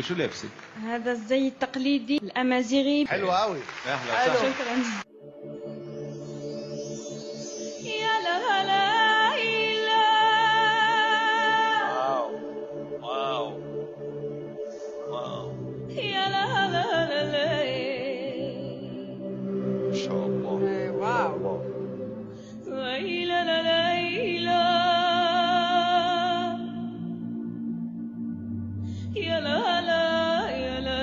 شو لابسه؟ هذا الزي التقليدي الأمازيغي. حلو قوي. اهلا وسهلا. شكرا. يا لا لا واو واو يا لا لا لا ما شاء الله. واو لا لا لا يا لا لا يا لا.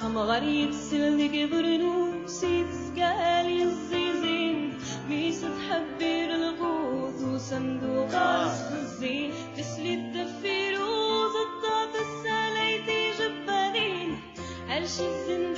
Am غريب سلك برنو سيتس قالي الزيزين ميس تحبير الغوث وصندوق الزين تسلي الدفير وزطات الساليتي جبانين عالشي الزن